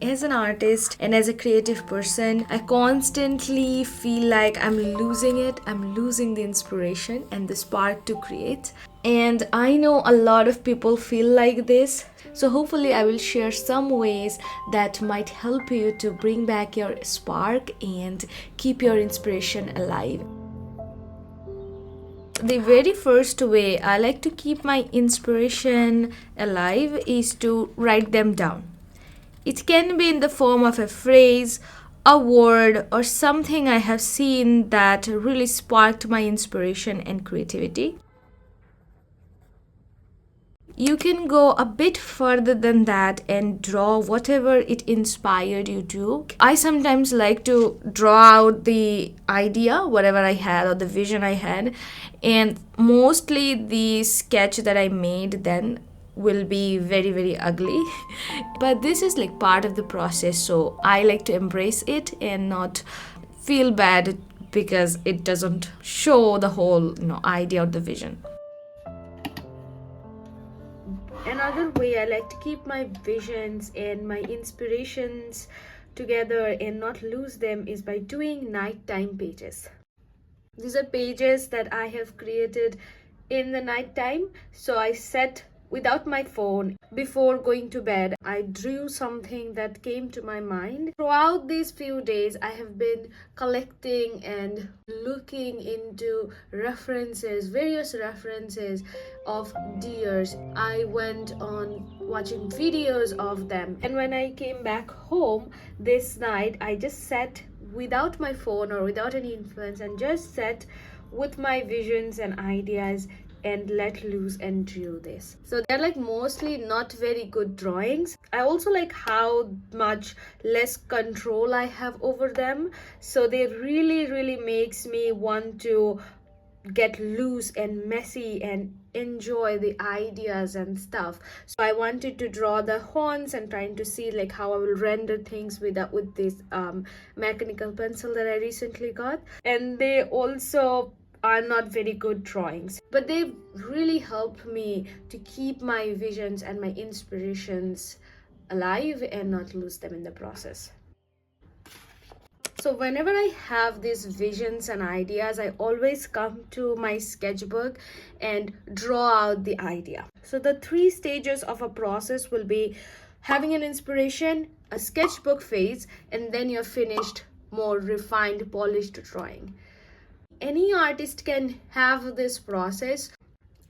As an artist and as a creative person, I constantly feel like I'm losing it. I'm losing the inspiration and the spark to create. And I know a lot of people feel like this. So hopefully I will share some ways that might help you to bring back your spark and keep your inspiration alive. The very first way I like to keep my inspiration alive is to write them down. It can be in the form of a phrase, a word, or something I have seen that really sparked my inspiration and creativity. You can go a bit further than that and draw whatever it inspired you to. I sometimes like to draw out the idea, whatever I had, or the vision I had, and mostly the sketch that I made then will be very, very ugly. But this is like part of the process, so I like to embrace it and not feel bad because it doesn't show the whole idea or the vision. Another way I like to keep my visions and my inspirations together and not lose them is by doing nighttime pages. These are pages that I have created in the nighttime. So I set without my phone before going to bed. I drew something that came to my mind. Throughout these few days, I have been collecting and looking into references, various references of deers. I went on watching videos of them. And when I came back home this night, I just sat without my phone or without any influence and just sat with my visions and ideas and let loose and drew this. So they're like mostly not very good drawings. I also like how much less control I have over them, so they really makes me want to get loose and messy and enjoy the ideas and stuff. So I wanted to draw the horns and trying to see like how I will render things with this mechanical pencil that I recently got. And they also are not very good drawings, but they really help me to keep my visions and my inspirations alive and not lose them in the process. So whenever I have these visions and ideas, I always come to my sketchbook and draw out the idea. So the three stages of a process will be having an inspiration, a sketchbook phase, and then your finished, more refined, polished drawing. Any artist can have this process.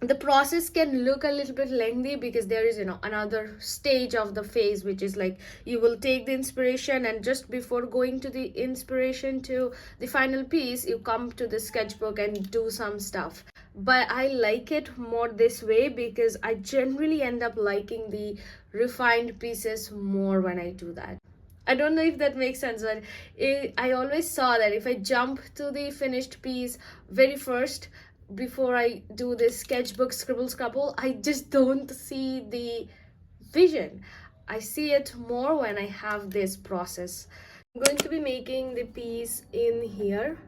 The process can look a little bit lengthy because there is another stage of the phase, which is like you will take the inspiration and just before going to the inspiration to the final piece, you come to the sketchbook and do some stuff. But I like it more this way because I generally end up liking the refined pieces more when I do that. I don't know if that makes sense, but I always saw that if I jump to the finished piece very first, before I do this sketchbook scribble scrabble, I just don't see the vision. I see it more when I have this process. I'm going to be making the piece in here.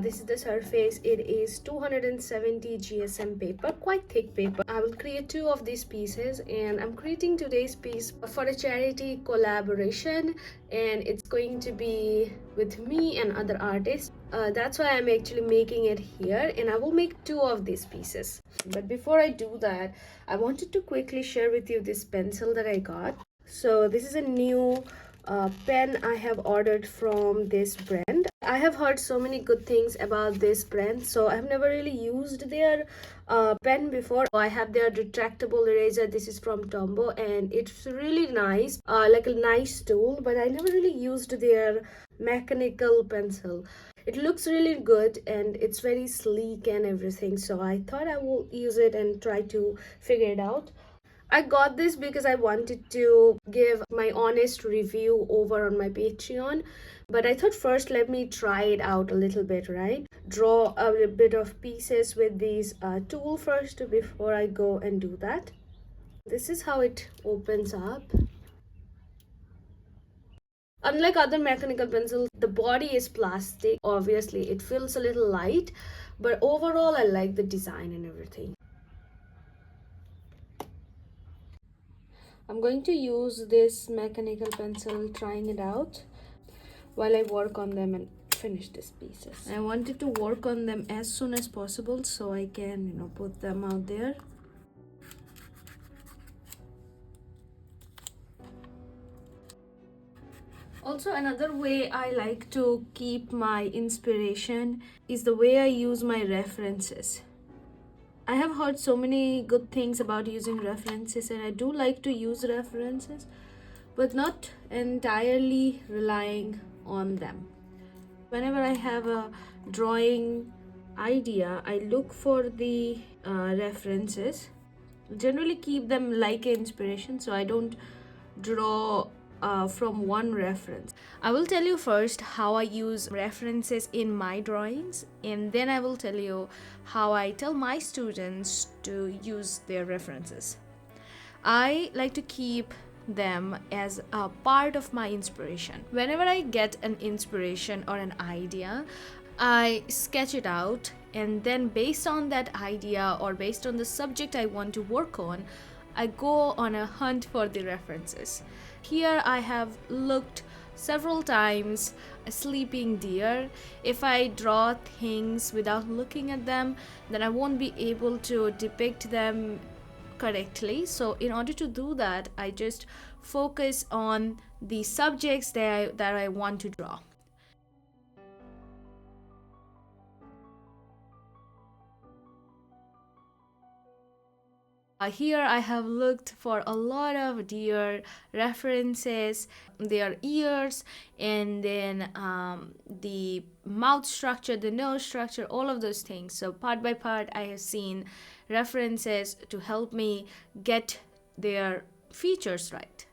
This is the surface. It is 270 GSM paper, quite thick paper. I will create two of these pieces, and I'm creating today's piece for a charity collaboration, and it's going to be with me and other artists. That's why I'm actually making it here, and I will make two of these pieces. But before I do that, I wanted to quickly share with you this pencil that I got. So this is a new pen I have ordered from this brand. I have heard so many good things about this brand, so I've never really used their pen before. I have their retractable eraser. This is from Tombow, and it's really nice, like a nice tool, but I never really used their mechanical pencil. It looks really good and it's very sleek and everything, so I thought I will use it and try to figure it out. I got this because I wanted to give my honest review over on my Patreon. But I thought first let me try it out a little bit, right? Draw a bit of pieces with these tool first before I go and do that. This is how it opens up. Unlike other mechanical pencils, the body is plastic. Obviously, it feels a little light, but overall I like the design and everything. I'm going to use this mechanical pencil, trying it out while I work on them and finish these pieces. I wanted to work on them as soon as possible so I can, put them out there. Also, another way I like to keep my inspiration is the way I use my references. I have heard so many good things about using references, and I do like to use references, but not entirely relying on them. Whenever I have a drawing idea, I look for the references, generally keep them like inspiration, so I don't draw from one reference. I will tell you first how I use references in my drawings, and then I will tell you how I tell my students to use their references. I like to keep them as a part of my inspiration. Whenever I get an inspiration or an idea, I sketch it out, and then based on that idea or based on the subject I want to work on, I go on a hunt for the references. Here I have looked several times a sleeping deer. If I draw things without looking at them, then I won't be able to depict them correctly. So in order to do that, I just focus on the subjects that I want to draw. Here I have looked for a lot of deer references, their ears, and then the mouth structure, the nose structure, all of those things. So part by part, I have seen references to help me get their features right.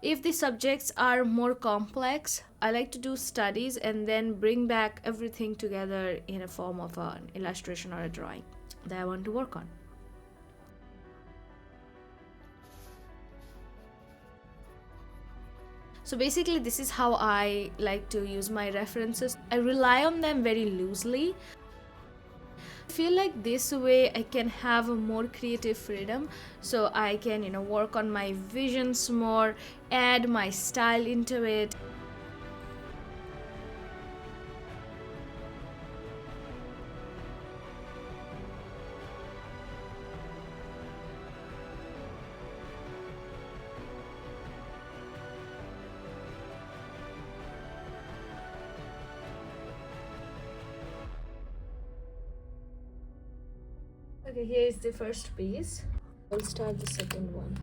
If the subjects are more complex, I like to do studies and then bring back everything together in a form of an illustration or a drawing that I want to work on. So basically, this is how I like to use my references. I rely on them very loosely. I feel like this way I can have a more creative freedom, so I can work on my visions more, add my style into it. Okay, here is the first piece. I'll start the second one.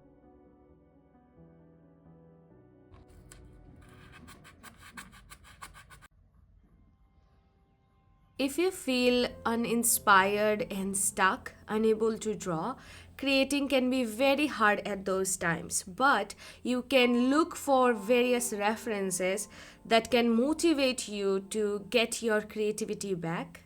If you feel uninspired and stuck, unable to draw, creating can be very hard at those times. But you can look for various references that can motivate you to get your creativity back.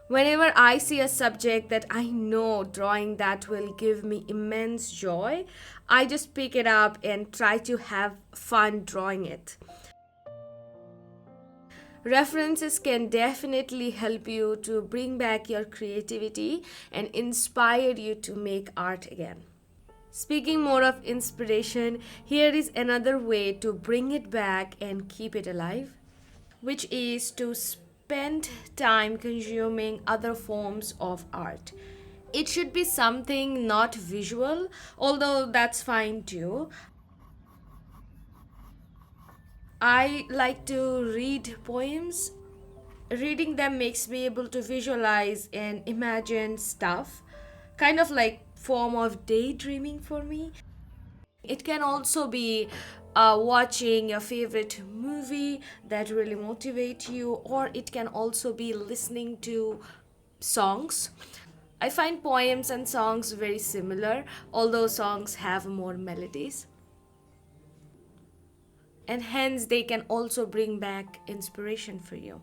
Whenever I see a subject that I know drawing that will give me immense joy, I just pick it up and try to have fun drawing it. References can definitely help you to bring back your creativity and inspire you to make art again. Speaking more of inspiration, here is another way to bring it back and keep it alive, which is to spend time consuming other forms of art. It should be something not visual, although that's fine too. I like to read poems. Reading them makes me able to visualize and imagine stuff, kind of like form of daydreaming for me. It can also be watching your favorite movie that really motivate you, or it can also be listening to songs. I find poems and songs very similar, although songs have more melodies, and hence they can also bring back inspiration for you.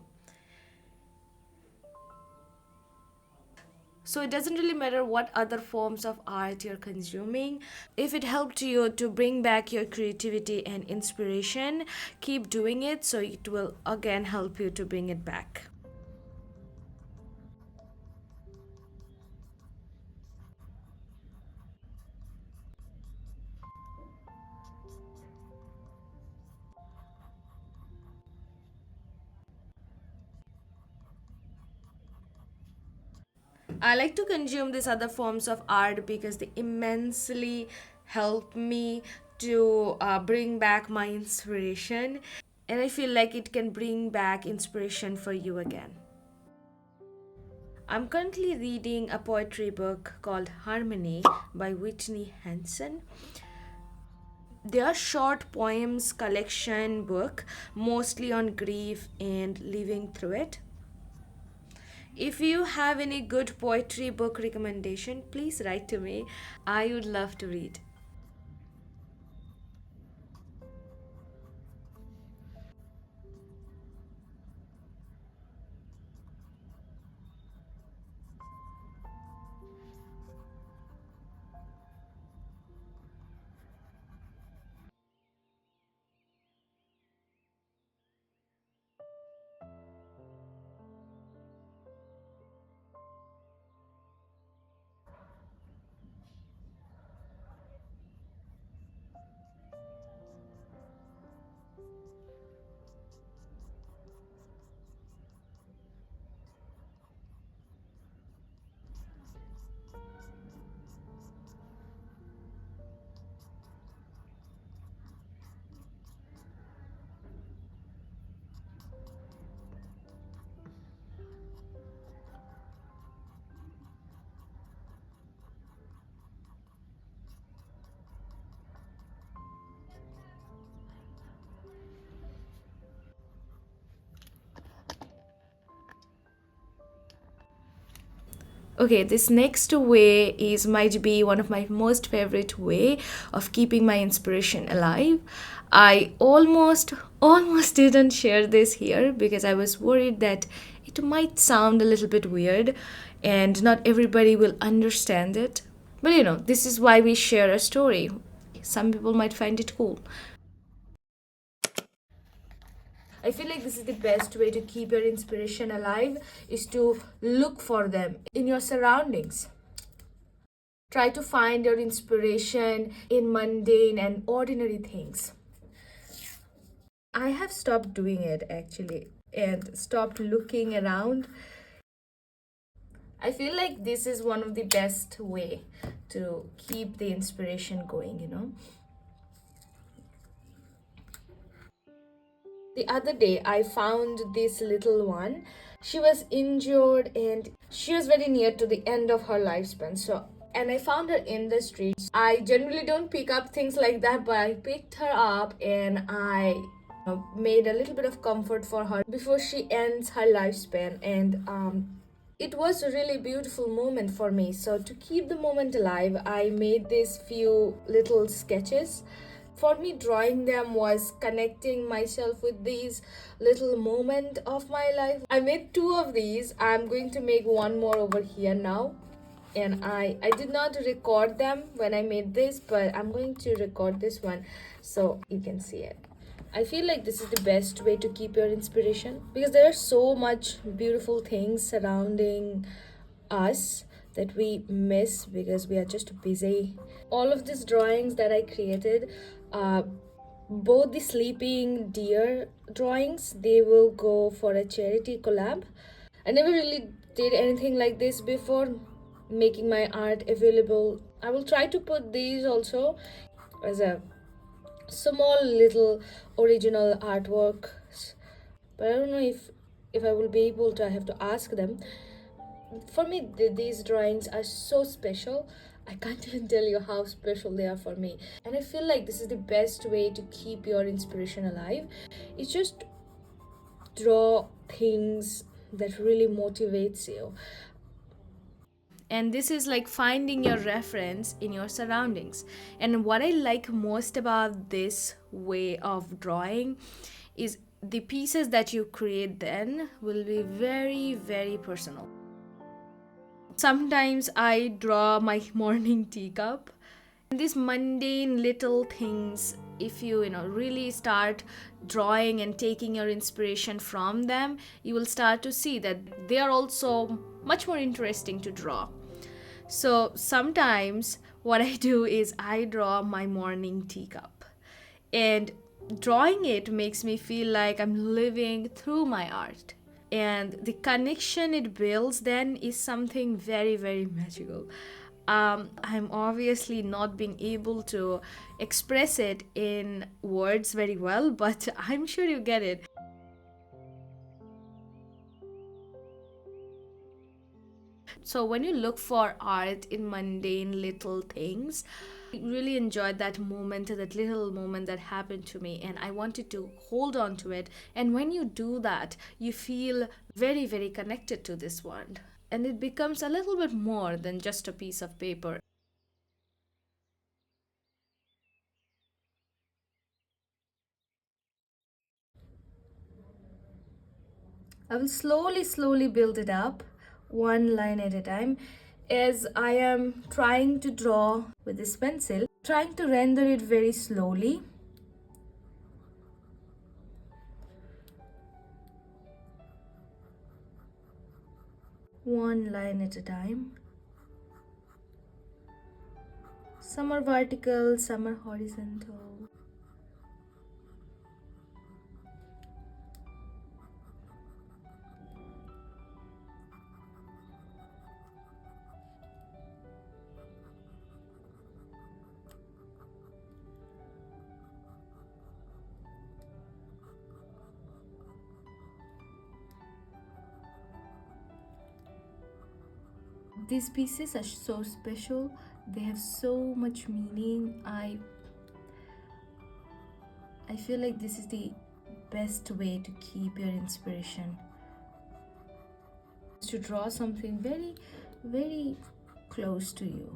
So it doesn't really matter what other forms of art you're consuming. If it helped you to bring back your creativity and inspiration, keep doing it, so it will again help you to bring it back. I like to consume these other forms of art because they immensely help me to bring back my inspiration, and I feel like it can bring back inspiration for you again. I'm currently reading a poetry book called Harmony by Whitney Hansen. They are short poems collection book, mostly on grief and living through it. If you have any good poetry book recommendation, please write to me. I would love to read. Okay, this next way is might be one of my most favorite way of keeping my inspiration alive. I almost didn't share this here because I was worried that it might sound a little bit weird and not everybody will understand it. But this is why we share a story. Some people might find it cool. I feel like this is the best way to keep your inspiration alive is to look for them in your surroundings. Try to find your inspiration in mundane and ordinary things. I have stopped doing it actually and stopped looking around. I feel like this is one of the best way to keep the inspiration going. The other day, I found this little one. She was injured and she was very near to the end of her lifespan. And I found her in the streets. I generally don't pick up things like that, but I picked her up and I made a little bit of comfort for her before she ends her lifespan. And it was a really beautiful moment for me. So to keep the moment alive, I made these few little sketches. For me, drawing them was connecting myself with these little moment of my life. I made two of these. I'm going to make one more over here now. And I did not record them when I made this, but I'm going to record this one so you can see it. I feel like this is the best way to keep your inspiration because there are so much beautiful things surrounding us that we miss because we are just busy. All of these drawings that I created, uh, both the sleeping deer drawings, they will go for a charity collab. I never really did anything like this before, making my art available. I will try to put these also as a small little original artworks, but I don't know if I will be able to. I have to ask them. For me, these drawings are so special. I can't even tell you how special they are for me. And I feel like this is the best way to keep your inspiration alive. It's just draw things that really motivates you. And this is like finding your reference in your surroundings. And what I like most about this way of drawing is the pieces that you create then will be very, very personal. Sometimes I draw my morning teacup. These mundane little things, if you really start drawing and taking your inspiration from them, you will start to see that they are also much more interesting to draw. So sometimes what I do is I draw my morning teacup, and drawing it makes me feel like I'm living through my art, and the connection it builds then is something very, very magical. I'm obviously not being able to express it in words very well, but I'm sure you get it. So when you look for art in mundane little things, I really enjoyed that little moment that happened to me, and I wanted to hold on to it. And when you do that, you feel very, very connected to this world, and it becomes a little bit more than just a piece of paper. I will slowly, slowly build it up, one line at a time, as I am trying to draw with this pencil, trying to render it very slowly, one line at a time. Some are vertical, some are horizontal. These pieces are so special. They have so much meaning. I feel like this is the best way to keep your inspiration. To draw something very, very close to you.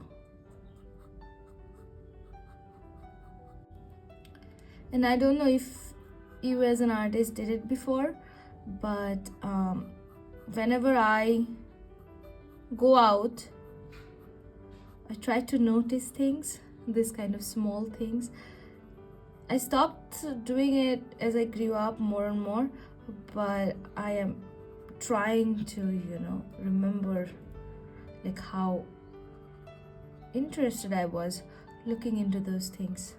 And I don't know if you as an artist did it before, but whenever I go out, I try to notice things, this kind of small things. I stopped doing it as I grew up more and more, but I am trying to, remember like how interested I was looking into those things.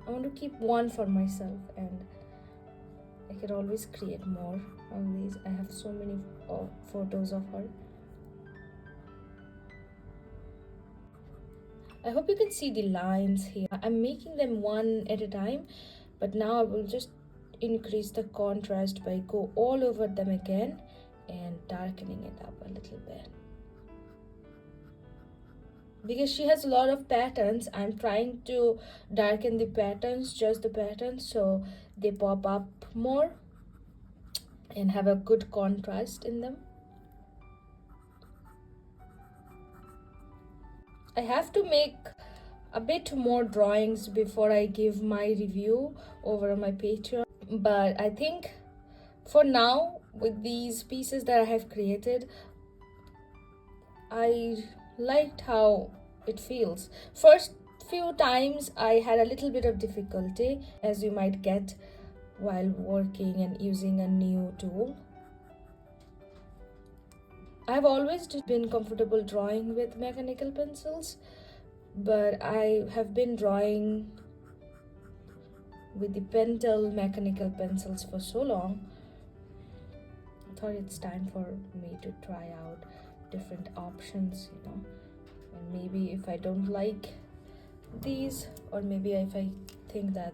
I want to keep one for myself, and I can always create more of these. I have so many photos of her. I hope you can see the lines here. I'm making them one at a time, but now I will just increase the contrast by go all over them again and darkening it up a little bit. Because she has a lot of patterns, I'm trying to darken the patterns, just the patterns, so they pop up more and have a good contrast in them. I have to make a bit more drawings before I give my review over on my Patreon, but I think for now, with these pieces that I have created, I liked how it feels. First few times I had a little bit of difficulty, as you might get while working and using a new tool. I've always been comfortable drawing with mechanical pencils, but I have been drawing with the Pentel mechanical pencils for so long. I thought it's time for me to try out different options, and maybe if I don't like these, or maybe if I think that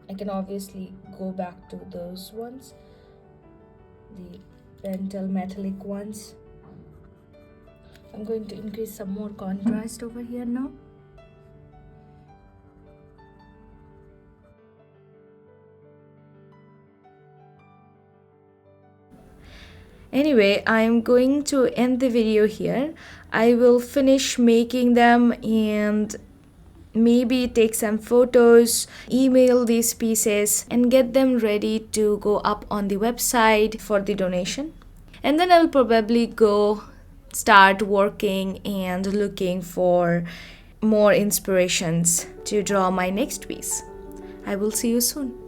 I can obviously go back to those ones, the Pentel metallic ones. I'm going to increase some more contrast over here now. Anyway, I'm going to end the video here. I will finish making them and maybe take some photos, email these pieces, and get them ready to go up on the website for the donation. And then I'll probably go start working and looking for more inspirations to draw my next piece. I will see you soon.